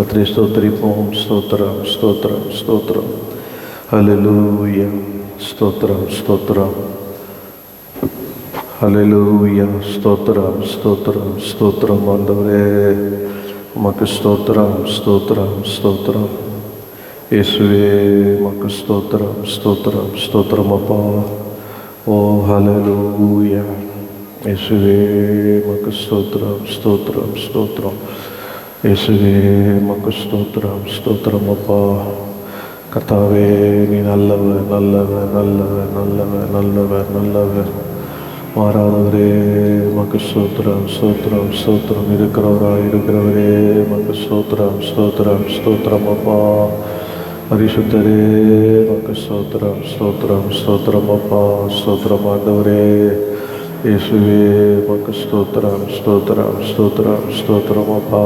கர்த்தரை ஸ்தோத்திரிப்போம். ஸ்தோத்திரம், ஸ்தோத்திரம், ஸ்தோத்திரம். ஹல்லேலூயா. ஸ்தோத்திரம், ஸ்தோத்திரம். ஹல்லேலூயா. ஸ்தோத்திரம், ஸ்தோத்திரம், ஸ்தோத்திரம். ஆண்டவரே உமக்கு ஸ்தோத்திரம், ஸ்தோத்திரம், ஸ்தோத்திரம். இயேசுவே உமக்கு ஸ்தோத்திரம், ஸ்தோத்திரம், ஸ்தோத்திரம் அப்பா. ஓ ஹல்லேலூயா. இயேசுவே உமக்கு ஸ்தோத்திரம், ஸ்தோத்திரம், ஸ்தோத்திரம். இயேசுவே உமக்கு ஸ்தோத்திரம், ஸ்தோத்திரம் அப்பா. கர்த்தாவே நீ நல்லவர், நல்லவர், நல்லவர், நல்லவர், நல்லவர், நல்லவர். மாறாதவரே உமக்கு ஸ்தோத்திரம், ஸ்தோத்திரம், ஸ்தோத்திரம். இருக்கிறவரே உமக்கு ஸ்தோத்திரம், ஸ்தோத்திரம், ஸ்தோத்திரம் அப்பா. பரிசுத்தரே உமக்கு ஸ்தோத்திரம், ஸ்தோத்திரம், ஸ்தோத்திரம் அப்பா. ஸ்தோத்திரம் ஆண்டவரே. இயேசுவே உமக்கு ஸ்தோத்திரம், ஸ்தோத்திரம், ஸ்தோத்திரம், ஸ்தோத்திரம் அப்பா.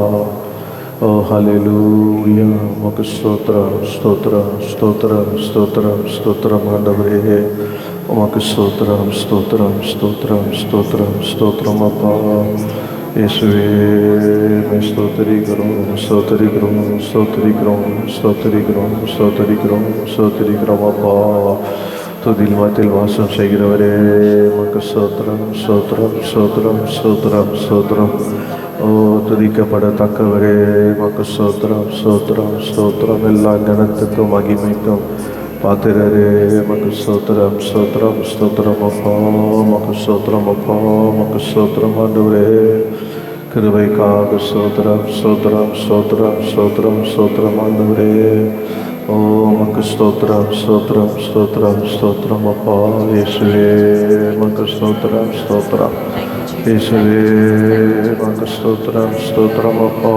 ஓ ஹல்லேலூயா. உமக்கு ஸ்தோத்திரம், ஸ்தோத்திரம், ஸ்தோத்திரம், ஸ்தோத்திரம், ஸ்தோத்திரம் ஆண்டவரே. உமக்கு ஸ்தோத்திரம், ஸ்தோத்திரம், ஸ்தோத்திரம், ஸ்தோத்திரம், ஸ்தோத்திரம் அப்பா. இயேசுவே ஸ்தோத்திரிக்கிறோம், ஸ்தோத்திரிக்கிறோம், ஸ்தோத்திரிக்கிறோம், ஸ்தோத்திரிக்கிறோம், ஸ்தோத்திரிக்கிறோம், ஸ்தோத்திரிக்கிறோம் அப்பா. துதில் மத்தியில் வாசம் செய்கிறவரே உமக்கு ஸ்தோத்திரம், ஸ்தோத்திரம், ஸ்தோத்திரம், ஸ்தோத்திரம், ஸ்தோத்திரம். ஓ துதிக்கப்படத்தக்கவரே உமக்கு ஸ்தோத்திரம், ஸ்தோத்திரம், ஸ்தோத்திரம். எல்லா கனத்துக்கும் மகிமைக்கும் பாத்திரரே உமக்கு ஸ்தோத்திரம், ஸ்தோத்திரம், ஸ்தோத்திரம் அப்பா. உமக்கு ஸ்தோத்திரம் அப்பா. உமக்கு ஸ்தோத்திரம் ஆண்டவரே. கிருபைக்காக ஸ்தோத்திரம், ஸ்தோத்திரம், ஸ்தோத்திரம், ஸ்தோத்திரம், ஸ்தோத்திரம் ஆண்டவரே. ஓ உமக்கு ஸ்தோத்திரம், ஸ்தோத்திரம், ஸ்தோத்திரம், ஸ்தோத்திரம் அப்பா. இயேசுவே உமக்கு ஸ்தோத்திரம், ஸ்தோத்திரம். இயேசுவே உமக்கு ஸ்தோத்திரம், ஸ்தோத்திரம் அப்பா.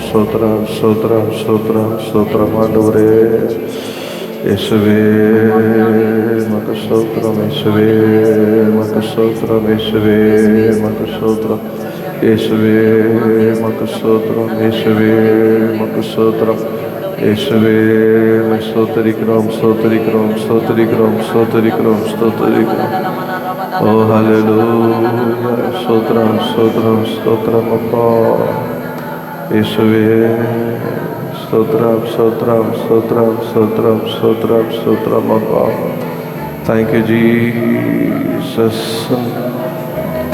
ஸ்தோத்திரம், ஸ்தோத்திரம், ஸ்தோத்திரம், ஸ்தோத்திரம் ஆண்டவரே. இயேசுவே உமக்கு ஸ்தோத்திரம், இயேசுவே உமக்கு ஸ்தோத்திரம், இயேசுவே உமக்கு ஸ்தோத்திரம். இயேசுவே உமக்கு ஸ்தோத்திரம், இயேசுவே உமக்கு ஸ்தோத்திரம். இயேசுவே ஸ்தோத்திரிக்கிறோம், ஸ்தோத்திரிக்கிறோம், ஸ்தோத்திரிக்கிறோம், ஸ்தோத்திரிக்கிறோம், ஸ்தோத்திரிக்கிறோம். ஓ ஹல்லேலூயா. ஸ்தோத்திரம், ஸ்தோத்திரம், ஸ்தோத்திரம் அப்பா. இயேசுவே ஸ்தோத்திரம், ஸ்தோத்திரம், ஸ்தோத்திரம், ஸ்தோத்திரம், ஸ்தோத்திரம், ஸ்தோத்திரம் அப்பா. Thank you Jesus,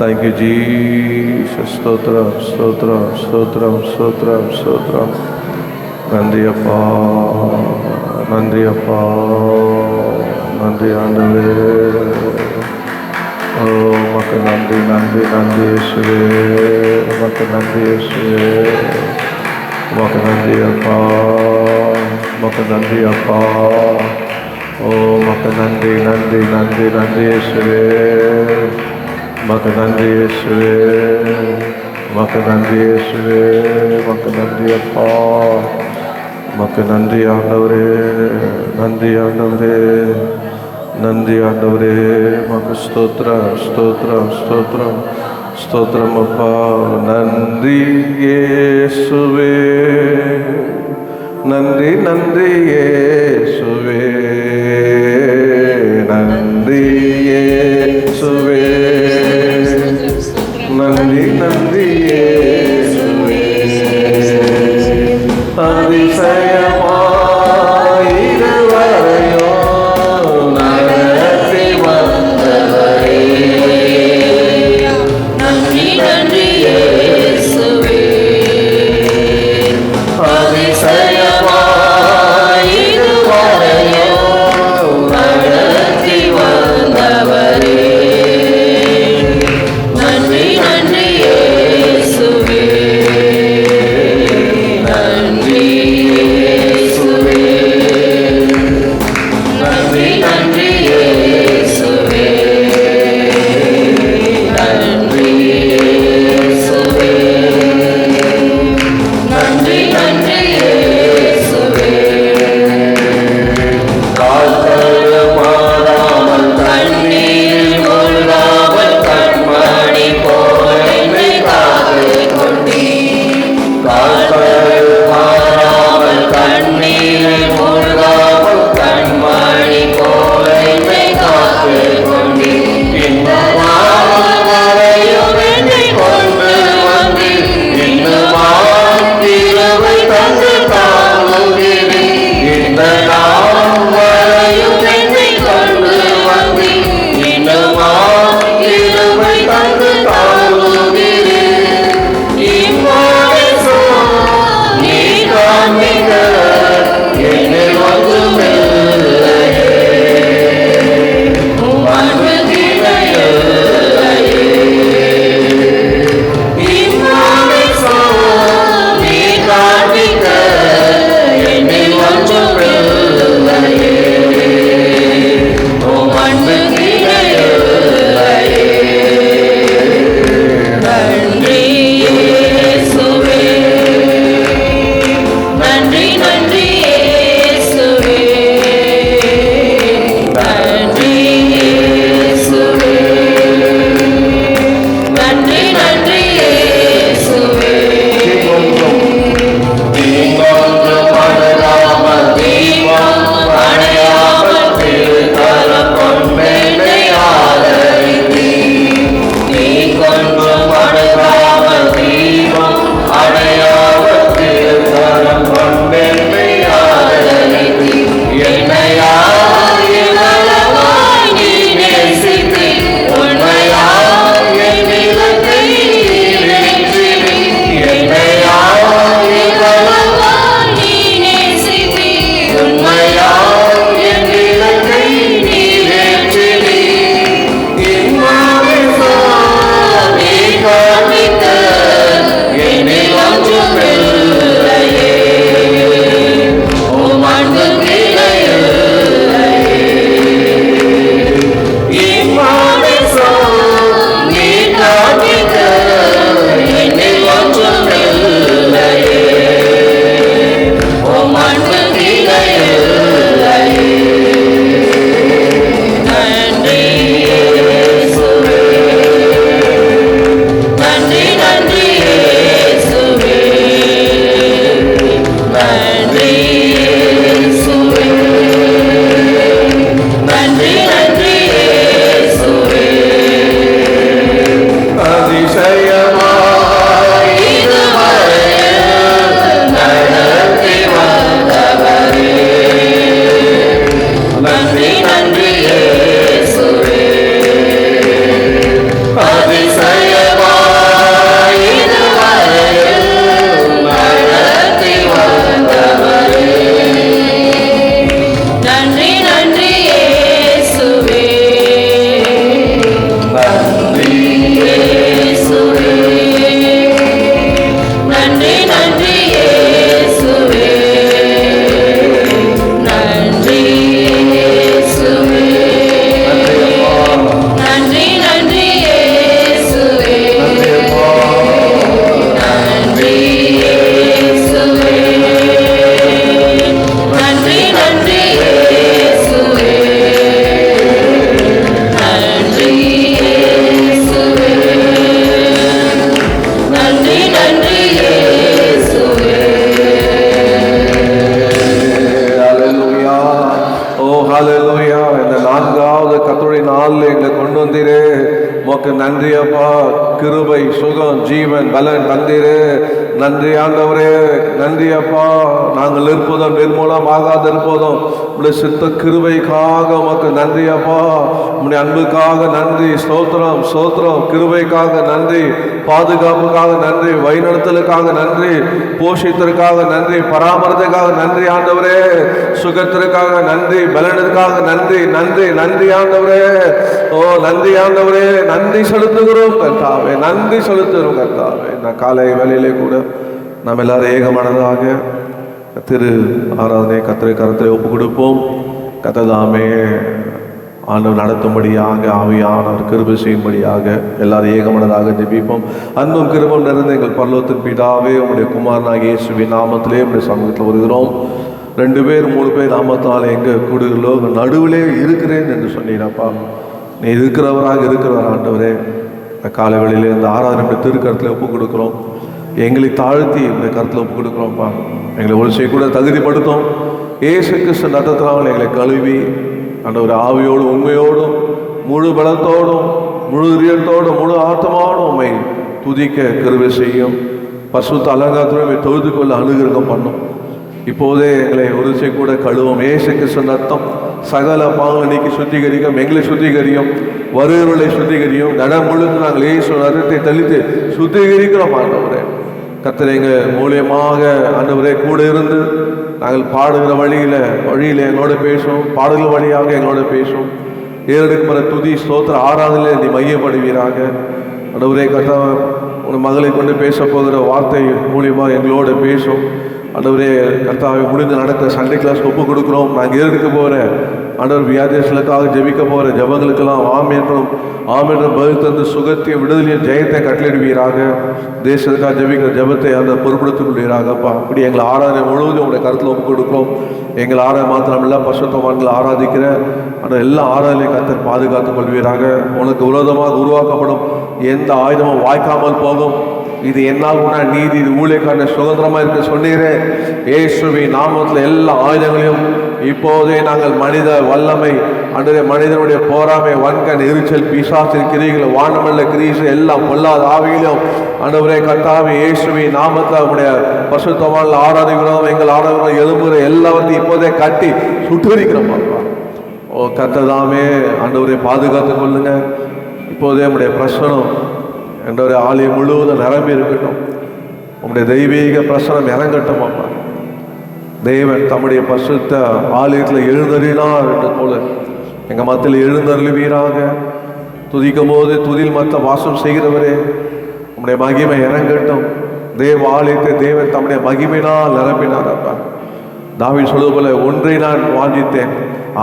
thank you Jesus. ஸ்தோத்திரம், ஸ்தோத்திரம், ஸ்தோத்திரம், ஸ்தோத்திரம், ஸ்தோத்திரம். நன்றி அப்பா, நன்றி அப்பா, நன்றி ஆண்டவரே. ஓ உமக்கு நன்றி, நன்றி, நன்றி இயேசுவே. உமக்கு நன்றி இயேசுவே. உமக்கு நன்றி அப்பா, உமக்கு நன்றி அப்பா. ஓ உமக்கு நன்றி, நன்றி, நன்றி, நன்றி இயேசுவே. உமக்கு நன்றி இயேசுவே. உமக்கு நன்றி இயேசுவே. உமக்கு நன்றி அப்பா. உமக்கு நன்றி ஆண்டவரே, நன்றி ஆண்டவரே, நன்றி ஆண்டவரே. உமக்கு ஸ்தோத்திரம், ஸ்தோத்திரம், ஸ்தோத்திரம், ஸ்தோத்திரம் அப்பா. நன்றி இயேசுவே, நன்றி, நன்றி இயேசுவே, நன்றி இயேசுவே, நன்றி, நன்றி இயேசுவே. அதிசயமாய் இதுவரையும் நடத்தி வந்தவரே. நன்றி, நன்றி இயேசுவே. அதிசயமாய் இதுவரையும் நடத்தி வந்தவரே. நன்றி, நன்றி இயேசுவே. நன்றி உமக்கு நன்றி அப்பா. கிருபை, சுகம், ஜீவன், பலன் தந்தீரே. நன்றி ஆண்டவரே, நன்றி அப்பா. நாங்கள் இருப்பதும் நிர்மூலமாகாது இருப்பதும் உடைய சித்த கிருபைக்காக உமக்கு நன்றி அப்பா. உடைய அன்புக்காக நன்றி. ஸ்தோத்திரம், ஸ்தோத்திரம். கிருபைக்காக நன்றி, பாதுகாப்புக்காக நன்றி, வழிநடத்தலுக்காக நன்றி, போஷித்திற்காக நன்றி, பராமரிப்புக்காக நன்றி ஆண்டவரே. சுகத்திற்காக நன்றி, பலனுக்காக நன்றி, நன்றி, நன்றி ஆண்டவரே. ஓ நன்றி ஆண்டவரே, நன்றி செலுத்துகிறோம் கர்த்தாவே, நன்றி செலுத்துகிறோம் கர்த்தாவே. நான் காலை வேளையிலே கூட நாம் எல்லாரும் ஏகமானதாக திரு ஆராதனை கர்த்தரை கரத்தில் ஒப்பு கொடுப்போம். கர்த்ததாமே ஆண்டவர் நடத்தும்படியாக, ஆவியானவர் கிருபை செய்யும்படியாக எல்லாரும் ஏகமனதாக ஜெபிப்போம். அன்பும் கிருபையும் நிறைந்த எங்கள் பரலோகத்தின் பிதாவே, உம்முடைய குமாரனாகிய இயேசுவின் நாமத்திலே உம்முடைய சமூகத்தில் வருகிறோம். 2 பேர் 3 பேர் நாமத்தால் எங்கே கூடுகிறோ நடுவிலே இருக்கிறேன் என்று சொன்னீரப்பா. நீ இருக்கிறவராக இருக்கிறவர் ஆண்டவரே. இந்த காலை வேளையிலே இந்த ஆராதனை திருக்கரத்தில் ஒப்பு கொடுக்குறோம். எங்களை தாழ்த்தி இந்த கருத்தில் ஒப்பு கொடுக்குறோம்ப்பா. எங்களை ஒரு செய்ய கூட தகுதிப்படுத்தும். இயேசு கிறிஸ்து ரத்தத்தினால் எங்களை கழுவி ஆண்டவர் ஆவியோடும் உண்மையோடும் முழு பலத்தோடும் முழு இதயத்தோடும் முழு ஆத்மாவோடும் உண்மை துதிக்க கிருபை செய்யும். பரிசுத்த அலங்காரத்துடன் தொழுது கொள்ள அனுகிரகம் பண்ணும். இப்போதே எங்களை ஒரு செய்ய கூட கழுவும். இயேசு கிறிஸ்து ரத்தம் சகல பாவங்களை நீக்கி சுத்திகரிக்கும். எங்களை சுத்திகரியும், வருகிறவர்களை சுத்திகரியும். நடம் முழுக்க நாங்கள் இயேசு ரத்தத்தை தெளித்து சுத்திகரிக்கிறோம் ஆண்டவரே. கர்த்தர் எங்கள் மூலியமாக ஆண்டவரே கூட இருந்து நாங்கள் பாடுகிற வழியில் எங்களோட பேசும். பாடுகிற வழியாக எங்களோட பேசும். ஏறெடுக்கிற துதி ஸ்தோத்திர ஆராதனையில் நீ மையப்படுவீராக ஆண்டவரே. கர்த்தர் உன் மகளை கொண்டு பேச போகிற வார்த்தை மூலியமாக எங்களோட பேசும் ஆண்டவரே. கர்த்தாவை முடிந்து நடக்கிற சண்டே கிளாஸ் ஒப்பு கொடுக்குறோம். நாங்கள் ஏறெடுக்க போகிற ஆண்டவர் வியாதிகளுக்காக ஜெபிக்க போகிற ஜபங்களுக்கெல்லாம் ஆமென்றும் ஆமென்றும் பதில் தந்து சுகத்தையும் விடுதலையும் ஜெயத்தை கட்டளிடுவீராக. தேசத்துக்காக ஜெபிக்கிற ஜபத்தை அந்த பொறுப்படுத்திக் கொள்வீராகப்பா. அப்படி எங்களை ஆராதனை முழுவதும் உங்களுடைய கருத்தில் ஒப்பு கொடுக்குறோம். எங்கள் ஆராதனை மாத்திரமில்ல, பரிசுத்தவான்களை ஆராதிக்கிற ஆனால் எல்லா ஆராதனையும் கர்த்தர் பாதுகாத்துக் கொள்வீராக. உனக்கு விரோதமாக உருவாக்கப்படும் எந்த ஆயுதமும் வாய்க்காமல் போகும். இது என்னால் உண நீதி, இது ஊழியக்கான சுதந்திரமாக இருக்க சொன்னீரே. இயேசுவின் நாமத்தில் எல்லா ஆயுதங்களையும் இப்போதே நாங்கள் மனித வல்லமை அன்றைய மனிதனுடைய போராமை, வன்கண், எரிச்சல், பிசாசின் கிரிகள், வானமல்ல கிரீசு எல்லாம் பொல்லாத ஆவியிலும் ஆண்டவரே கர்த்தாவே இயேசுவின் நாமத்தில் உடைய பரிசுத்தவான்களை ஆராதிக்கிறோம். எங்கள் ஆராதனை எழும்புகிற எல்லாவற்றையும் இப்போதே கட்டி சுட்டுரிக்கிறோம். ஓ கர்த்ததாமே ஆண்டவரை பாதுகாத்துக் கொள்ளுங்க. இப்போதே உடைய பிரசனம் என்ற ஆலயம் முழுவதும் நிரம்பி இருக்கட்டும். உங்களுடைய தெய்வீக பிரசனம் இறங்கட்டும் அப்பா. தேவன் தம்முடைய பரிசுத்த ஆலயத்தில் எழுந்தறினார் என்று போல எங்கள் மத்தியில் எழுந்தருளுவீராக. துதிக்கும் போது துதில் மற்ற வாசம் செய்கிறவரே, உங்களுடைய மகிமை இறங்கட்டும். தேவ ஆலயத்தை தேவன் தம்முடைய மகிமையினால் நிரப்பினார் அப்பா. தாவீது சொல்வது போல, ஒன்றை நான் வாஞ்சித்தேன்,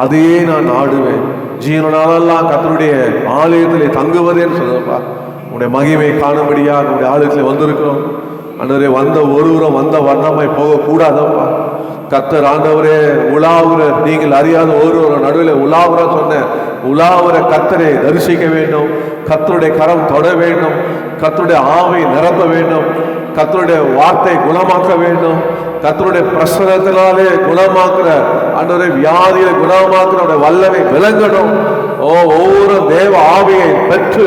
அதையே நான் நாடுவேன், ஜீவனாலெல்லாம் கர்த்தருடைய ஆலயத்தில் தங்குவதேன்னு சொல்லுப்பா. உங்களுடைய மகிமை காணும்படியாக உங்களுடைய ஆலயத்தில் வந்திருக்கிறோம் ஆண்டவரே. வந்த ஒருவரும் வந்த வண்ணமாய் போகக்கூடாதப்பா. கர்த்தர் ஆண்டவரே உலாவுற, நீங்கள் அறியாத ஒருவர் நடுவில் உலாவுற சொன்ன உலாவுற கர்த்தரை தரிசிக்க வேண்டும். கர்த்தருடைய கரம் தொட வேண்டும். கர்த்தருடைய ஆவை நிரப்ப வேண்டும். கர்த்தருடைய வார்த்தை குணமாக்க வேண்டும். கர்த்தருடைய பிரசனத்தினாலே குணமாக்குற ஆண்டவரே, வியாதியை குணமாக்குற வல்லமை விளங்கணும். ஒவ்வொரு தேவ ஆவியை பெற்று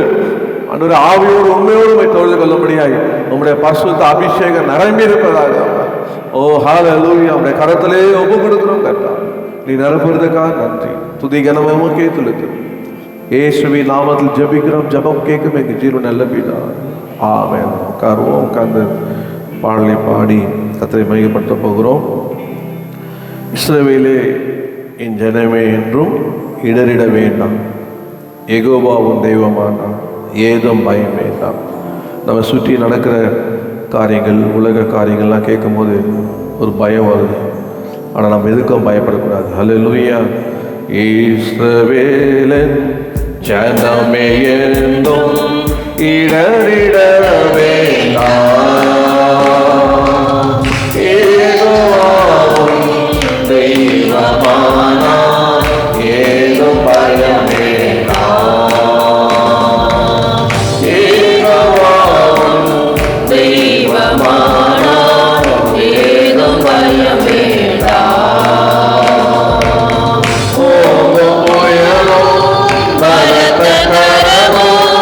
ஆண்டவரே ஆவியோடு உண்மையோடு தொழுது கொள்ளும்படியாய் உங்களுடைய பரிசுத்த அபிஷேகம் நிரம்பி இருப்பதாக. ஓ ஹல்லேலூயா. உங்களுடைய கரத்திலே ஒப்பு கொடுக்கிறோம் கர்த்தா. நீ நிரப்புறதுக்காக நன்றி. துதி கனமும் கேட்டுள்ளது இயேசுவின் நாமத்தில் ஜெபிக்கிறோம். ஜெபம் கேட்கும் எங்கள் ஜீவன் நல்ல பிதா. ஆமென். உட்காருவோம். உட்கார்ந்து பாடலை பாடி கர்த்தரை மையப்படுத்த போகிறோம். இஸ்ரவேலே என் ஜனமே என்றும் இடறிட வேண்டாம், யெகோவா உன் தெய்வமானார், ஏதும் பயம் வேண்டாம். நம்ம சுற்றி நடக்கிற காரியங்கள், உலக காரியங்கள்லாம் கேட்கும் போது ஒரு பயம் வருது. ஆனால் நம்ம எதுக்கும் பயப்படக்கூடாது. ஹல்லேலூயா. இஸ்ரவேலன் ஜனமே என்றும் இடறிட வேண்டாம், யெகோவா உன் தெய்வமானார், ஏதும் பயம் வேண்டாம், யெகோவா உன் தெய்வமானார், ஏதும் பயம் வேண்டாம். ஓங்கும் புயலும் பலத்த கரமும்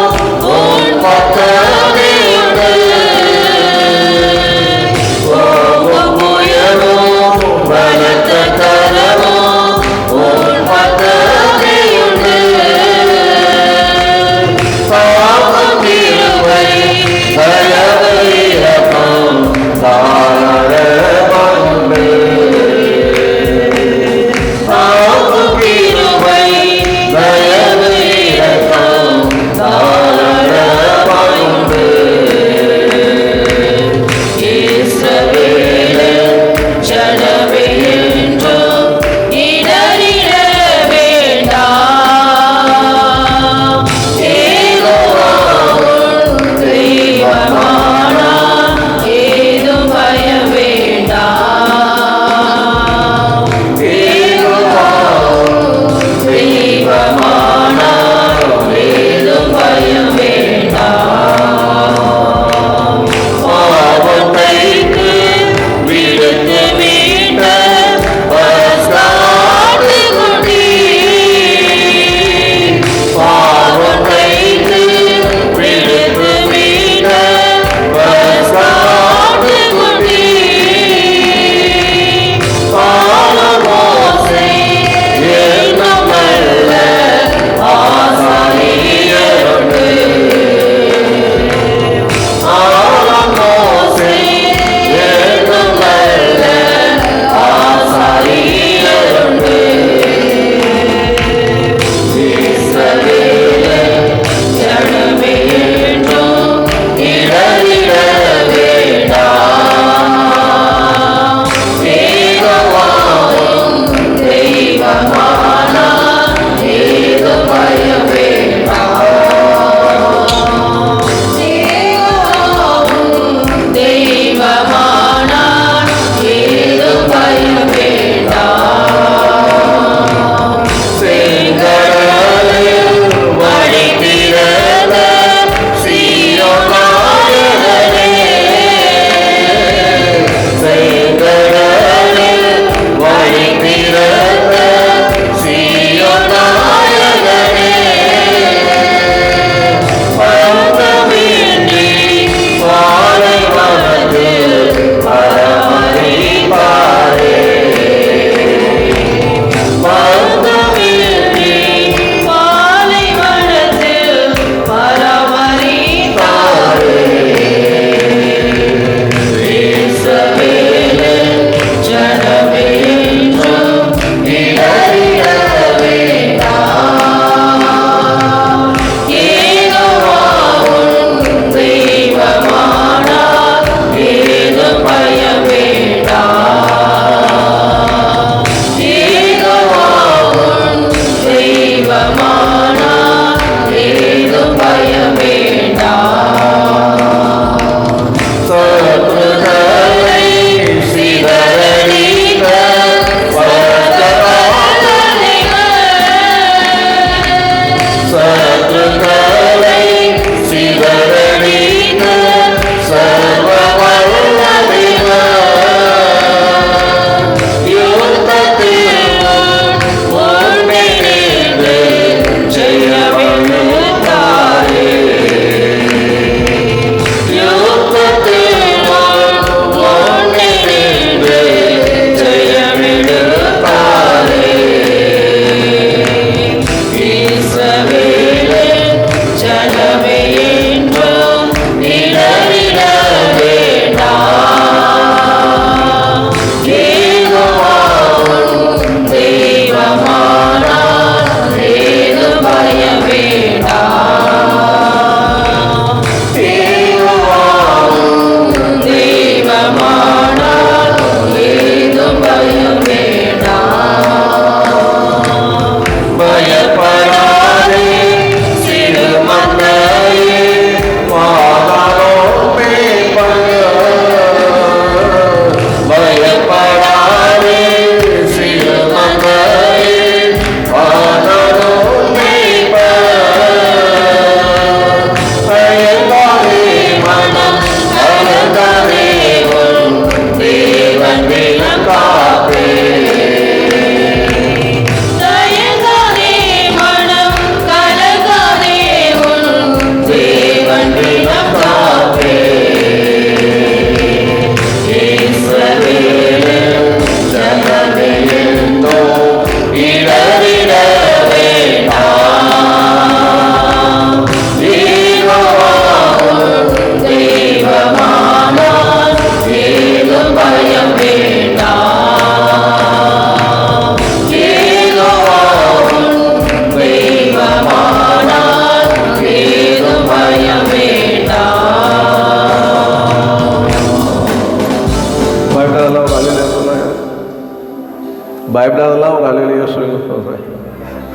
பயப்படாதெல்லாம் ஒரு அல்லேலூயா சொல்கிறேன்.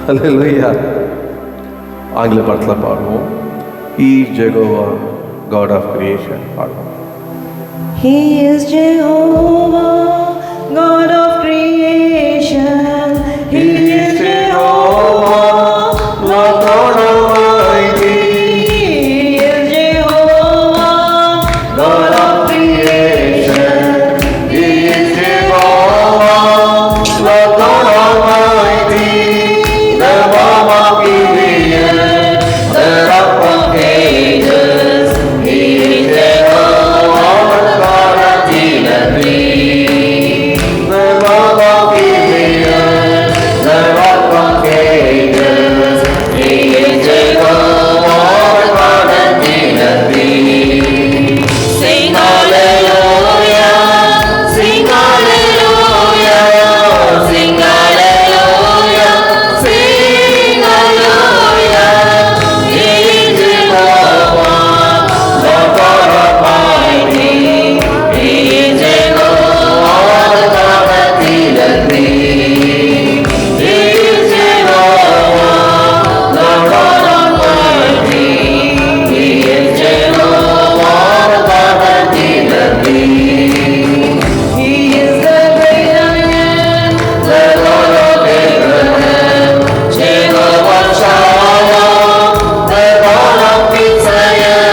அல்லேலூயா. ஆங்கில படத்தில் பாடுவோம். He is Jehovah, God of creation. பாடுவோம். He is Jehovah, God of creation. He is Jehovah, Lord God Almighty. He is Jehovah, God of creation. He is Jehovah, Lord God Almighty. The balm of Gilead, the rock of ages. He is Jehovah, God of Gilead. The balm of Gilead, the rock of ages. He is Jehovah, God of Gilead. Sing hallelujah, sing hallelujah, sing hallelujah, sing hallelujah. He is Jehovah, Lord God Almighty. He is Jehovah, God of Gilead. He is Jehovah, Lord God Almighty. He is Jehovah, God of Gilead. He is the great I am, the Lord of Abraham, Jehovah Shalom, the God of Israel.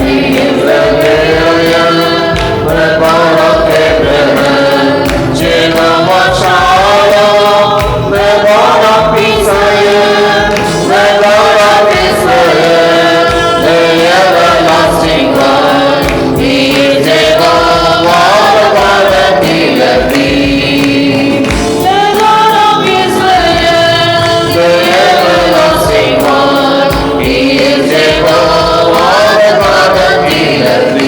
He is the great I am, the God of Abraham, Jehovah Shalom, the God of Israel, the God of Israel, the everlasting God. He is Jehovah, the God of Gilead. The God of Israel, the everlasting God. He is Jehovah, the God of Gilead.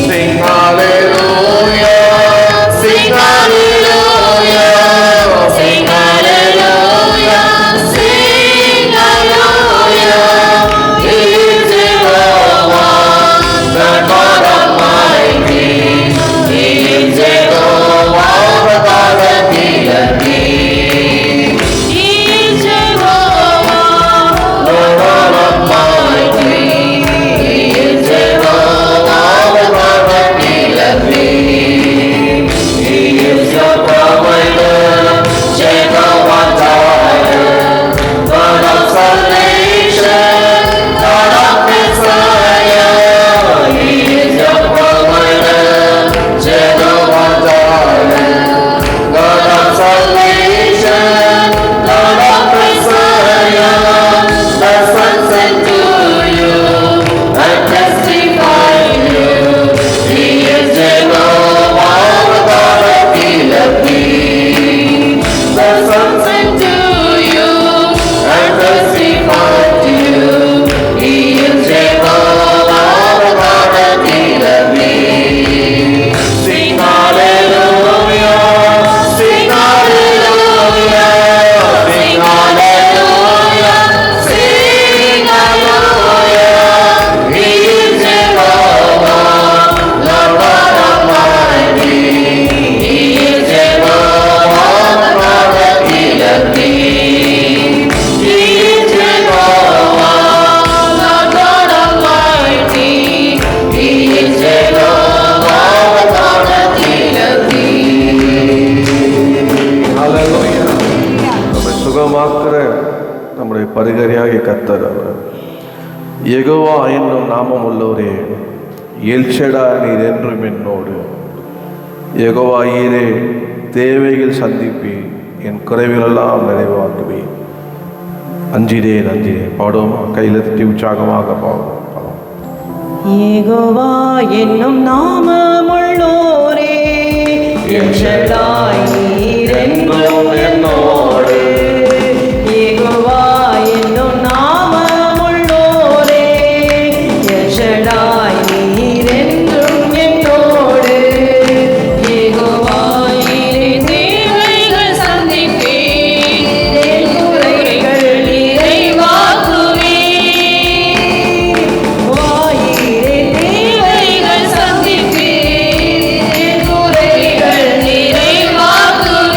Sing hallelujah, sing hallelujah, sing hallelujah, sing hallelujah. He is Jehovah, the God Almighty. He is Jehovah, the God of Gilead. He is Jehovah, the God Almighty. He is Jehovah, the God of Gilead. He is your provider, Jehovah Jireh, God of salvation, God of Israel. He is your provider, Jehovah Jireh, God of salvation, God of Israel. The Son sent to you and testified you. He is Jehovah, the God of Gilead. The Son sent to you and testified to you. He is Jehovah, the God of Gilead. Sing hallelujah, sing hallelujah, sing hallelujah, sing hallelujah. He is Jehovah, Lord God Almighty. He is Jehovah, the God of Gilead. He is Jehovah, Lord God Almighty. He is Jehovah, the God of Gilead. ஹல்லேலூயா. நம்மை சுகமாக்குற நம்முடைய பரிகரியாகிய கர்த்தர் அவர். யெகோவா என்னும் நாமம் உள்ளவரே, எல்ஷடா நீர் என்றும் என்னோடு. யெகோவா ஈரே, தேவைகள் சந்திப்பி, என் குறைவுகளெல்லாம் நிறைவாக்குவி. அஞ்சிடேன் அஞ்சிடேன். பாடுவோமா? கையில் தட்டி உற்சாகமாக பாடுவோம். யெகோவா என்னும் நாமமுள்ளோரே, எல் ஷடாய் நீர் என்றும் என்னோடு. யெகோவா என்னும் நாமமுள்ளோரே, எல் ஷடாய் நீர் என்றும் என்னோடு. யெகோவா ஈரே, தேவைகள் சந்திப்பீர், என் குறைகள் நிறைவாக்குவீர். வாயிரே, தேவைகள் சந்திப்பீர், என் குறைகள் நிறைவாக்குவீர்.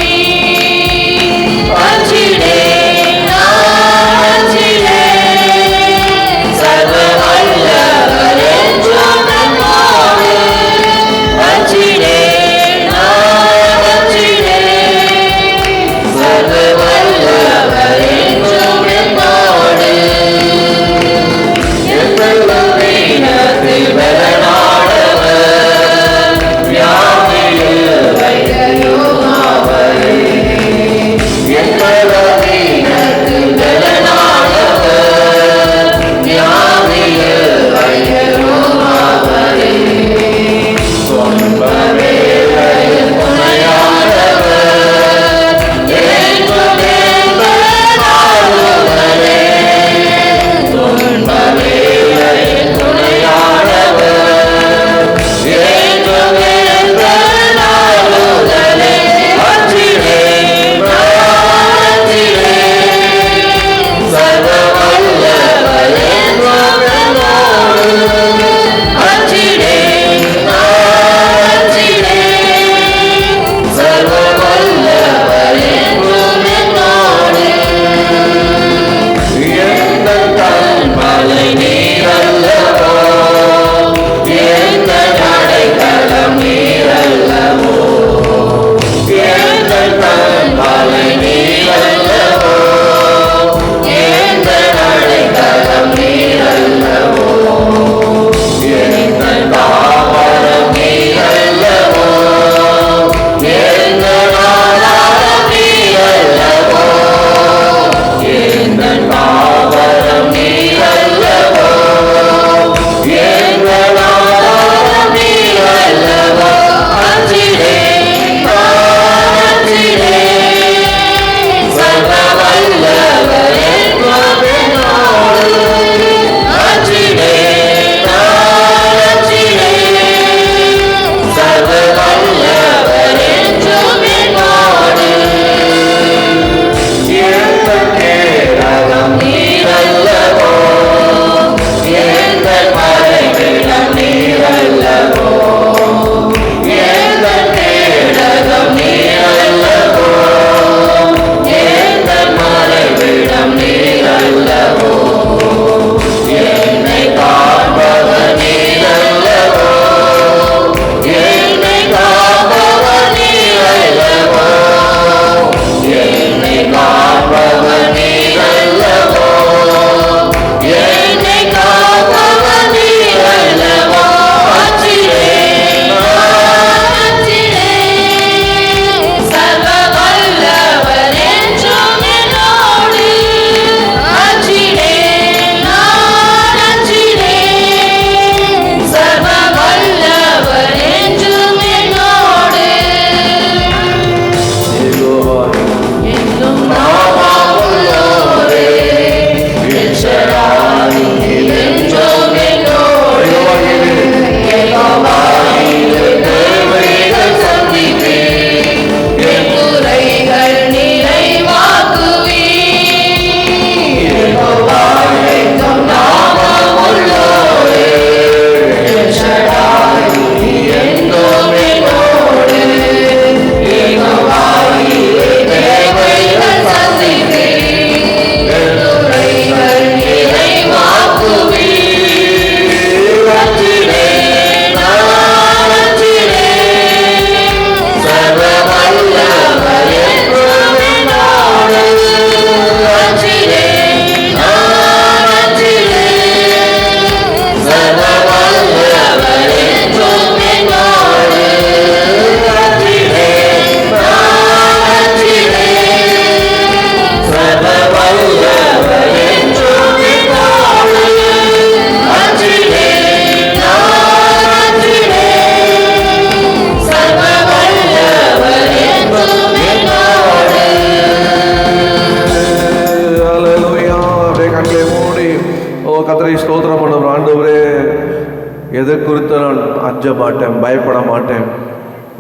எதை குறித்து நான் அஞ்ச மாட்டேன், பயப்பட மாட்டேன்.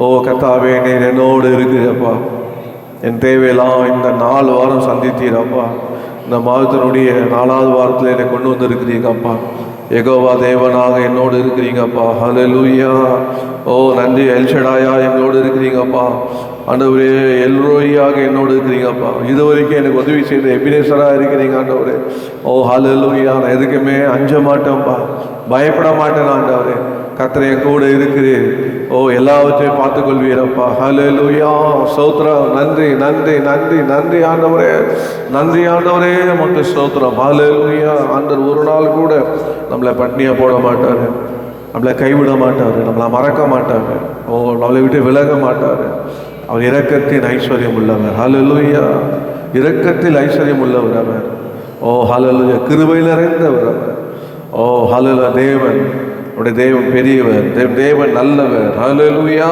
ஓ கர்த்தாவே, நீர் என்னோடு இருக்கிறப்பா. என் தேவையெல்லாம் இந்த 4 வாரம் சந்தித்தீரப்பா. இந்த மாதத்தினுடைய 4வது வாரத்தில் என்னை கொண்டு வந்திருக்கிறீங்கப்பா. யெகோவா தேவனாக என்னோடு இருக்கிறீங்கப்பா. ஹல்லேலூயா. ஓ நன்றி. எல்ஷடாயா எங்களோடு இருக்கிறீங்கப்பா. ஆண்டவரே, எல்ரோயாக என்னோடு இருக்கிறீங்கப்பா. இது வரைக்கும் எனக்கு உதவி செய்த எபினேசராக இருக்கிறீங்க ஆண்டவரே. ஓ ஹல்லேலூயா. நான் எதுக்குமே அஞ்ச மாட்டேன்ப்பா, பயப்பட மாட்டேன் ஆண்டவரே. கர்த்தர் என் கூட இருக்கிறீர். ஓ எல்லாவற்றையும் பார்த்துக்கொள்வீரப்பா. ஹல்லேலூயா. ஸ்தோத்திரம். நன்றி நன்றி நன்றி நன்றி ஆண்டவரே. நன்றி ஆண்டவரே, உமக்கு ஸ்தோத்திரம். ஹல்லேலூயா. ஆண்டவர் ஒரு நாள் கூட நம்மளை பட்னியாக போட மாட்டார், நம்மளை கைவிட மாட்டார், நம்மளை மறக்க மாட்டார். ஓ நம்மளை விட்டு விலக மாட்டார். அவர் இரக்கத்தின் ஐஸ்வர்யம் உள்ளவர். ஹல்லேலூயா. இரக்கத்தில் ஐஸ்வர்யம் உள்ளவர் அவர். ஓ ஹல்லேலூயா. கிருபை நிறைந்தவர் அவர். ஓ ஹல்லேலூயா. தேவன், உடைய தேவன் பெரியவர், தேவன் நல்லவர். ஹல்லேலூயா.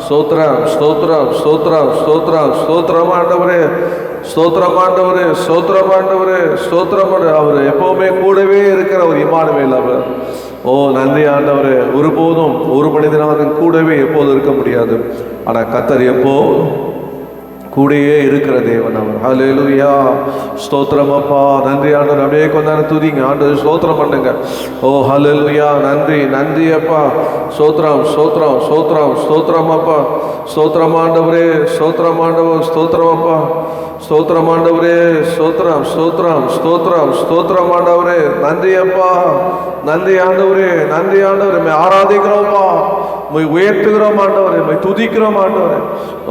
ஸ்தோத்திரம் ஸ்தோத்திரம் ஸ்தோத்திரம் ஸ்தோத்திரம் ஸ்தோத்திரம் ஆண்டவரே. ஸ்தோத்திரம் ஆண்டவரே. ஸ்தோத்திரம் ஆண்டவரே. ஸ்தோத்திரம். அவர் எப்பவுமே கூடவே இருக்கிற ஒரு இம்மானுவேல் அவர். ஓ நன்றி ஆண்டவரே. ஒருபோதும் ஒரு மனிதனாக கூடவே எப்போதும் இருக்க முடியாது. ஆனால் கர்த்தர் எப்போதும் கூடயே இருக்கிற தேவன் அவர். ஹல்லேலூயா. ஸ்தோத்திரம் அப்பா. நன்றி ஆண்டவர். அப்படியே கொஞ்ச நேரம் துதிங்க ஆண்டவர். ஸ்தோத்திரம் பண்ணுங்க. ஓ ஹல்லேலூயா. நன்றி நன்றி அப்பா. ஸ்தோத்திரம் ஸ்தோத்திரம் ஸ்தோத்திரம் ஸ்தோத்திரம் அப்பா. ஸ்தோத்திரம் ஆண்டவரே. ஸ்தோத்திரம் ஆண்டவர். ஸ்தோத்திரம் அப்பா. ஸ்தோத்திரம் ஆண்டவரே. ஸ்தோத்திரம் ஸ்தோத்திரம் ஸ்தோத்திரம் ஸ்தோத்திரம் ஆண்டவரே. நன்றி அப்பா. நன்றி ஆண்டவரே. நன்றி ஆண்டவரே. ஆராதிக்கிறோம்ப்பா, உயர்த்துகிறோம் ஆண்டவரே, துதிக்கிறோம் ஆண்டவரே.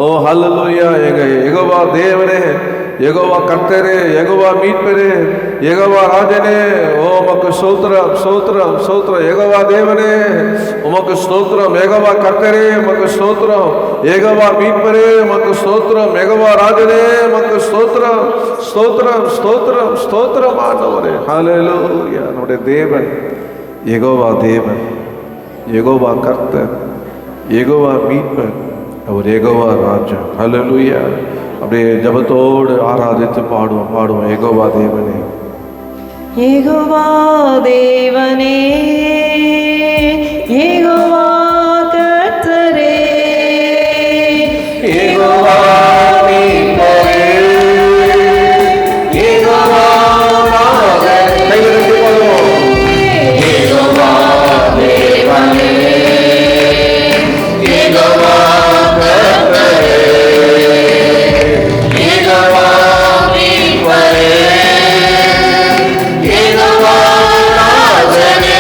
ஓ ஹல்லேலூயா. எங்க யெகோவா தேவனே, யெகோவா கர்த்தரே, யெகோவா மீட்பரே, யெகோவா ராஜனே, ஓ உமக்கு ஸ்தோத்திரம் ஸ்தோத்திரம் ஸ்தோத்திரம். யெகோவா தேவனே உமக்கு ஸ்தோத்திரம். யெகோவா கர்த்தரே உமக்கு ஸ்தோத்திரம். யெகோவா மீட்பரே உமக்கு ஸ்தோத்திரம். யெகோவா ராஜனே உமக்கு ஸ்தோத்திரம் ஸ்தோத்திரம் ஸ்தோத்திரம் ஸ்தோத்திரம் ஆண்டவரே. ஹல்லேலூயா. நம்முடைய தேவன் யெகோவா தேவன், யெகோவா கர்த்தர், யெகோவா மீட்பர், அவர் யெகோவா ராஜா. ஹல்லேலூயா. அப்படியே ஜபத்தோடு ஆராதித்து பாடுவோம். யெகோவா தேவனே, யெகோவா தேவனே, யெகோவா கர்த்தரே, யெகோவா மீட்பரே, யெகோவா ராஜனே. கையிலிருந்து பாடுவோம். யெகோவா தேவனே, யெகோவா கர்த்தரே, யெகோவா மீட்பரே, யெகோவா ராஜனே.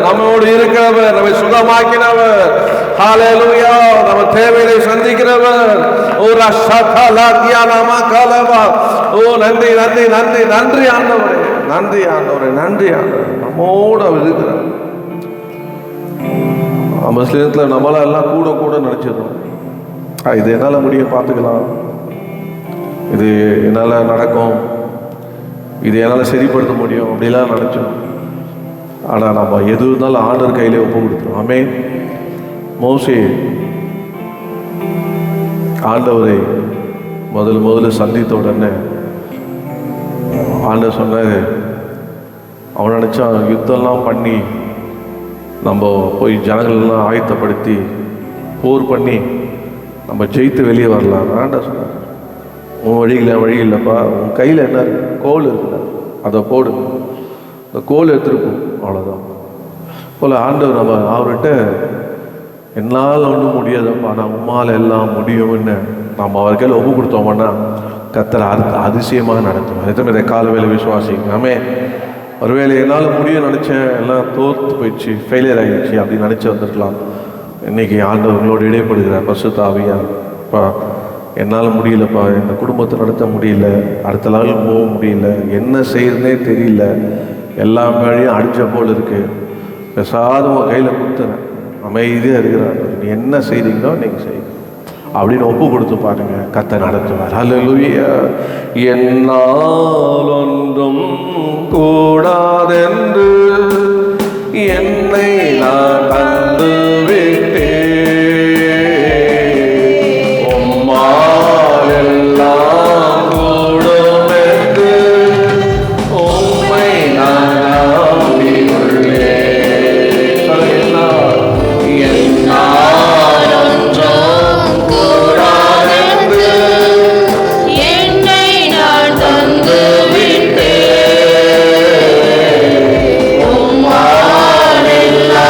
நம்மோடு இருக்கிறவர், நம்மை சுகமாக்கினவர். ஹalleluya. நம்ம தேவையை சந்திக்கிறவர். ஓ ரஷதலா தியானமா கலவா. ஓ நன்றி நன்றி நன்றி நன்றி ஆண்டவரே, நன்றி ஆண்டவரே, நன்றி ஆண்டவரே. நம்மோடு அவர் இருக்கிறார். நம்ம சில நேரத்தில் நம்மளா எல்லாம் கூட கூட நினைச்சிடறோம். இது என்னால் முடிய பார்த்துக்கலாம், இது என்னால் நடக்கும், இது என்னால் சரிப்படுத்த முடியும் அப்படிலாம் நினச்சோம். ஆனால் நம்ம எது இருந்தாலும் ஆண்டவர் கையிலே ஒப்பு கொடுத்துரும். ஆமென். மோசே ஆண்டவரை முதல்ல சந்தித்த உடனே ஆண்டவர் சொன்னார், அவன் நினச்சான் யுத்தம்லாம் பண்ணி நம்ம போய் ஜனங்களெல்லாம் ஆயத்தப்படுத்தி போர் பண்ணி நம்ம ஜெயித்து வெளியே வரலாம். ஆண்டவர் சொன்னார், உன் வழி இல்லைப்பா, உன் கையில் என்ன இருக்கு? கோல் இருக்குல்ல, அதை போடு, இந்த கோல் எடுத்துருப்போ, அவ்வளோதான். போல் ஆண்டவர் நம்ம அவர்கிட்ட என்னால் ஒன்றும் முடியாதப்பா, நான் உம்மால் எல்லாம் முடியும்னு நம்ம அவர் கையில் ஒப்பு கொடுத்தோம்னா கர்த்தர் அதிசயமாக நடத்துவோம். எத்தனை இதை கால வேலை விசுவாசிங்க. ஆமே. ஒருவேளை என்னால் முடிய நினச்சேன், எல்லாம் தோற்று போயிடுச்சு, ஃபெயிலியர் ஆகிடுச்சு அப்படின்னு நினச்சி வந்திருக்கலாம். இன்றைக்கி ஆண்டவர்களோடு இடைப்படுகிற பரிசுத்த ஆவியாப்பா, என்னால் முடியலப்பா, இந்த குடும்பத்தை நடத்த முடியல, அடுத்த நாள் போக முடியல, என்ன செய்யறதுனே தெரியல, எல்லா மேலேயும் அடித்த போல் இருக்குது, பேசாத உங்கள் கையில் கொடுத்துறேன், அமைதியாக இருக்கிறார், நீ என்ன செய்கிறீங்களோ நீங்கள் செய்யுங்க அப்படின்னு ஒப்பு கொடுத்து பாருங்க, கர்த்தர் நடத்துவார். அல்லேலூயா. என்னால் ஒன்றும் கூடாதென்று என்னை நான் தந்து எல்லாம்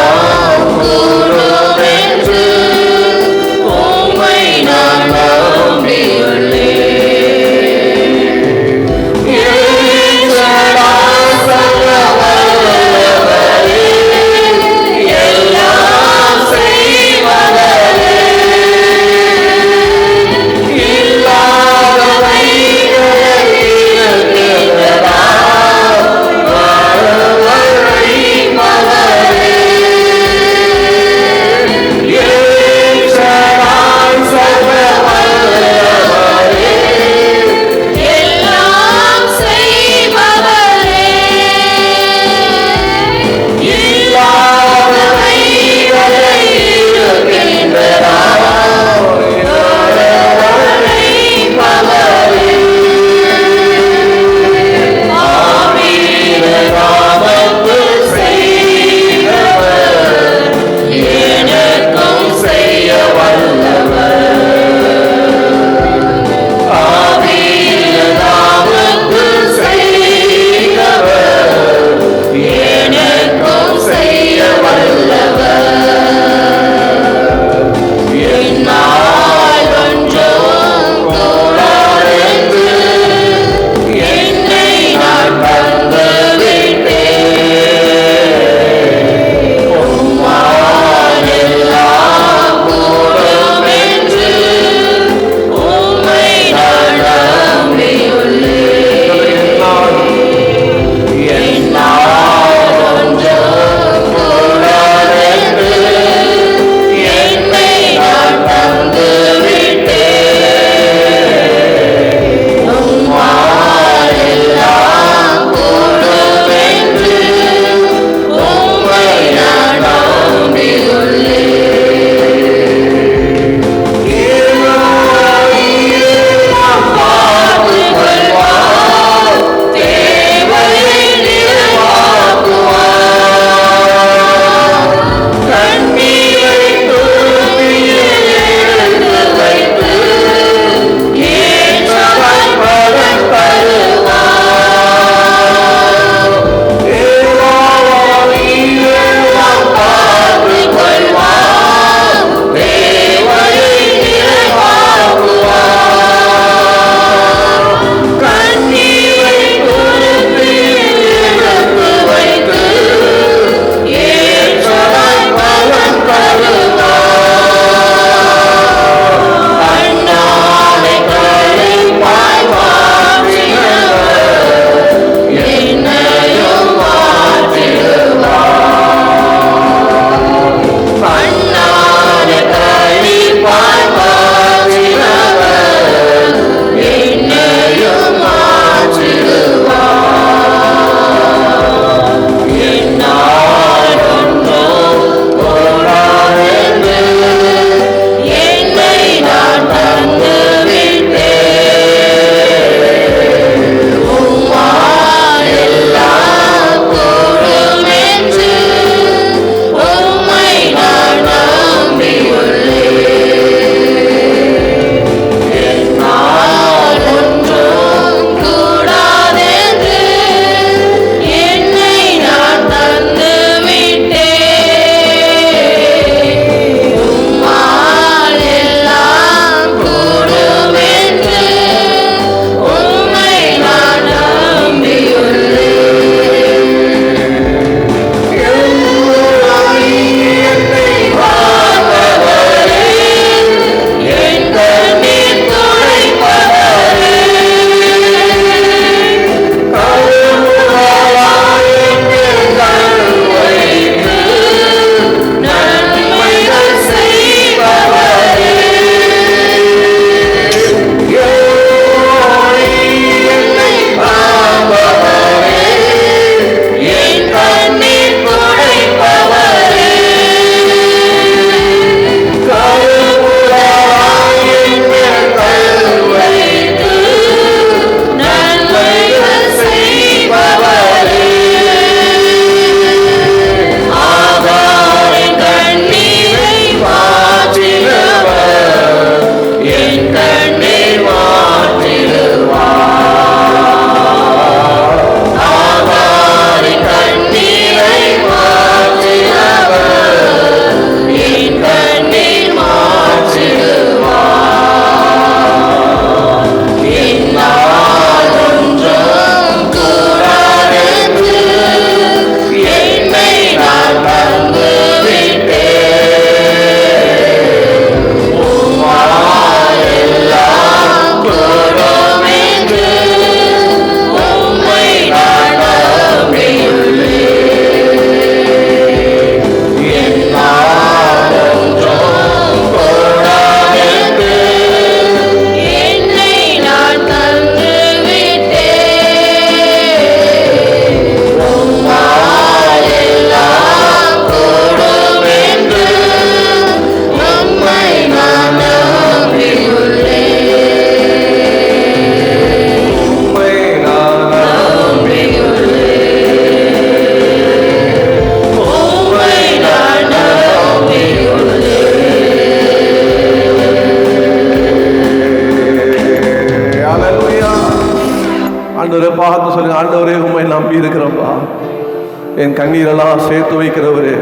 என் கண்ணீரெல்லாம் சேர்த்து வைக்கிறவரே,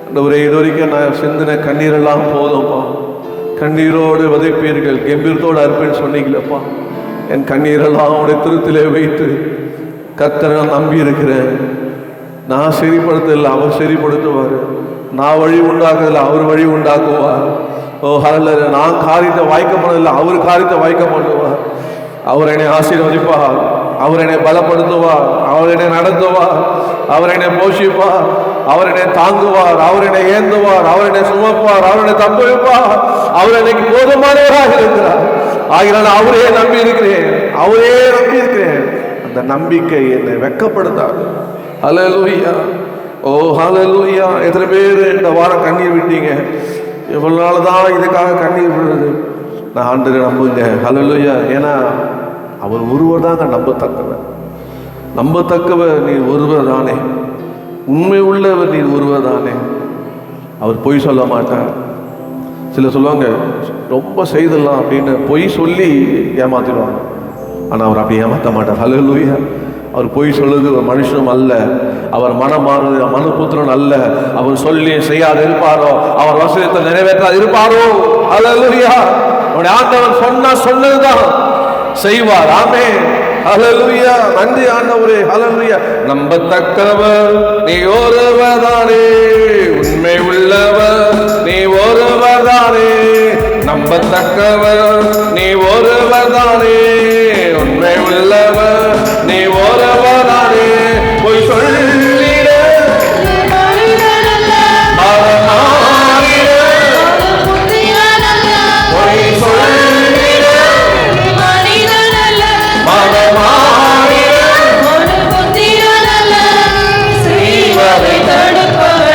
ஆண்டவரே, இது வரைக்கும் நான் சிந்தின கண்ணீரெல்லாம் போதும்ப்பா. கண்ணீரோடு விதைப்பீர்கள், கம்பீரத்தோடு அறுப்பேன்னு சொன்னீங்களப்பா. என் கண்ணீரெல்லாம் அவனுடைய திருத்திலே வைத்து கர்த்தரை நான் நம்பி இருக்கிறேன். நான் சரிப்படுத்தல, அவர் சரிப்படுத்துவார். நான் வழி உண்டாக்குதில்லை, அவர் வழி உண்டாக்குவார். ஓ ஹல்லேலூயா. நான் காரியத்தை வாய்க்க பண்ணதில்லை, அவர் காரியத்தை வாய்க்க பண்ணுவார். அவர் என்னை ஆசீர்வதிப்பார், அவர் என்னை பலப்படுத்துவார், அவர் என்னை நடத்துவார், அவர் என்னை போஷிப்பார், அவர் என்னை தாங்குவார், அவர் என்னை ஏந்துவார், அவர் என்னை சுமப்பார், அவர் என்னை தப்பு வைப்பார். அவர் எனக்கு போதுமானவராக இருக்கிறார். ஆகினால் அவரே நம்பி இருக்கிறேன், அவரே நம்பி இருக்கிறேன். அந்த நம்பிக்கை என்னை வெட்கப்படுத்தாது. ஹல்லேலூயா. ஓ ஹல்லேலூயா. எத்தனை பேர் இந்த வாரம் கண்ணீர் விட்டீங்க? இவ்வளவு நாள் தான் இதுக்காக கண்ணீர் விடுறது. நான் ஆண்டவரை நம்புங்க. ஹல்லேலூயா. ஏன்னா அவர் ஒருவர் தாங்க நம்பத்தக்கவர். நம்பத்தக்கவர் நீர் ஒருவர் தானே, உண்மை உள்ளவர் நீர் ஒருவர் தானே. அவர் பொய் சொல்ல மாட்டார். சில சொல்லுவாங்க ரொம்ப செய்தலாம் அப்படின்னு பொய் சொல்லி ஏமாத்திடுவாங்க. ஆனால் அவர் அப்படி ஏமாற்ற மாட்டார். ஹல்லேலூயா. அவர் பொய் சொல்லுது ஒரு மனுஷனும் அல்ல, அவர் மனமானது மனுபுத்திரன் அல்ல. அவர் சொல்லி செய்யாது இருப்பாரோ, அவர் வசனத்தை நிறைவேற்றாது இருப்பாரோ. ஹல்லேலூயா. அவருடைய ஆண்டவர் சொன்னதுதான் செய்வார். ஆமென். ஹல்லேலூயா. நன்றி ஆண்டவரே. ஹல்லேலூயா. நம்பத்தக்கவர் நீ ஒருவர்தானே, உண்மை உள்ளவர் நீ ஒருவர்தானே. நம்பத்தக்கவர் நீ ஒருவர்தானே, உண்மை உள்ளவர் நீ ஒருவர்தானே. பொய் சொல்லிட பொய் சொல்லிட செய்வதை தடுப்பவர்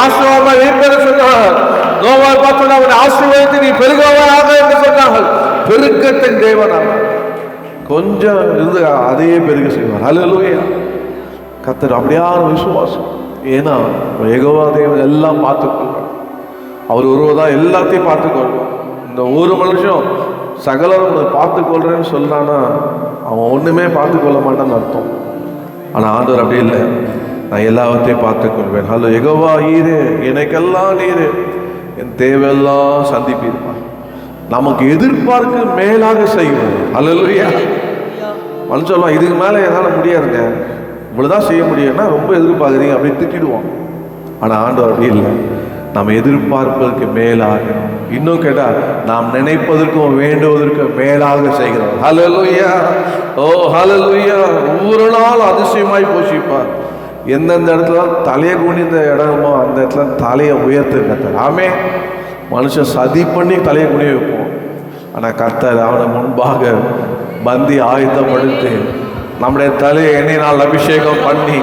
ஆசீர்வாதமாய் இருப்பேன்னு சொன்னார். நோவால் பார்த்தோம், அவனை ஆசீர்வாதத்தை நீ பெருகவாயாக என்று சொன்னார்கள். பெருக்கத்தின் தேவனாக கொஞ்சம் இருந்து அதையே பெருக செய்வார். அல்லேலூயா. கர்த்தர் அப்படியான விசுவாசம். ஏன்னா யெகோவா தேவன் எல்லாம் பார்த்துக்கொள்வார். அவர் ஒருவதான் எல்லாத்தையும் பார்த்துக்கொள்வார். இந்த ஒரு மனுஷன் சகலம் பார்த்துக்கொள்றேன்னு சொல்றான்னா அவன் ஒண்ணுமே பார்த்துக்கொள்ள மாட்டான்னு அர்த்தம். ஆனா ஆண்டவர் அப்படி இல்லை, நான் எல்லாத்தையும் பார்த்துக்கொள்வேன். ஹலோ யெகோவா ஈரே, எனக்கெல்லாம் நீரு, என் தேவையெல்லாம் சந்திப்பீர்ப்பா. நமக்கு எதிர்பார்க்க மேலாக செய்வோம். அல்லேலூயா. மனுஷன் சொல்லலாம், இதுக்கு மேலே என்னால் முடியாதுங்க, இவ்வளோதான் செய்ய முடியும்னா ரொம்ப எதிர்பார்க்குறீங்க அப்படின்னு திட்டிடுவோம். ஆனால் ஆண்டவர் அப்படி இல்லை, நாம் எதிர்பார்ப்பதற்கு மேலாக, இன்னும் கேட்டால் நாம் நினைப்பதற்கும் வேண்டுவதற்கும் மேலாக செய்கிறோம். ஹல்லேலூயா. ஓ ஹல்லேலூயா. ஒவ்வொரு நாள் அதிசயமாய் போஷிப்பார். எந்தெந்த இடத்துல தலையை குனிந்த இடமோ அந்த இடத்துல தலையை உயர்த்து கர்த்தர். ஆமே. மனுஷன் சதி பண்ணி தலையை குனிய வைப்போம். ஆனால் கர்த்தர் அவனை முன்பாக பந்தி ஆயுதப்படுத்தி நம்முடைய தலையை எண்ணினால் அபிஷேகம் பண்ணி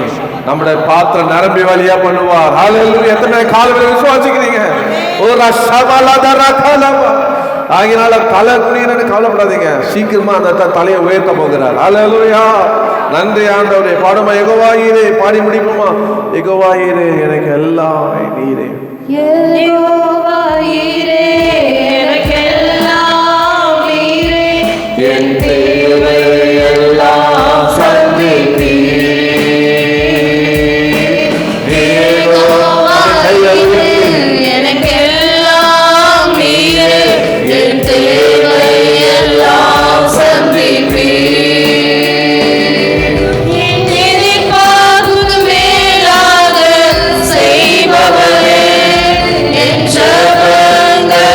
நம்முடைய பாத்திரம் நிரம்பி வழியா பண்ணுவார். ஹல்லேலூயா. எத்தனை காலத்தில் விசுவாசிக்கிறீங்க? ஒரு ஆகினால தலை குனின்னு கவலைப்படாதீங்க, சீக்கிரமா அந்த தலையை உயர்த்த போகிறார். ஹல்லேலூயா. நன்றி ஆண்டவரே. பாடுமா யெகோவா ஈரே, பாடி முடிப்போமா? யெகோவா ஈரே, எனக்கு எல்லாம் நீரே. யெகோவா ஈரே, எனக்கெல்லாம் நீரே. என் தேவை எல்லாம் சந்திப்பீர். யெகோவா ஈரே, எனக்கெல்லாம் நீரே. என் தேவை எல்லாம் சந்திப்பீர். என் எதிர்பார்ப்புக்கு மேலாக செய்பவரே, என் ஜெபங்கள்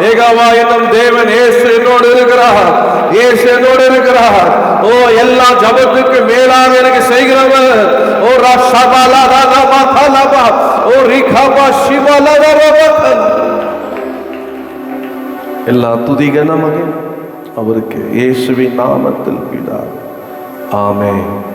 ஏகவா என்னும் தேவன் இயேசு என்னோடு இருக்கிறார். இயேசு என்னோடு இருக்கிறார். ஓ எல்லா ஜபத்துக்கு மேலாக எனக்கு செய்கிறவர். ஓ ரஷபலதபதபா ஓ ரிகபா சிவலதபதன். எல்லா துதிகன மகன் அவருக்கு இயேசுவின் நாமத்தில் பிதா. ஆமென்.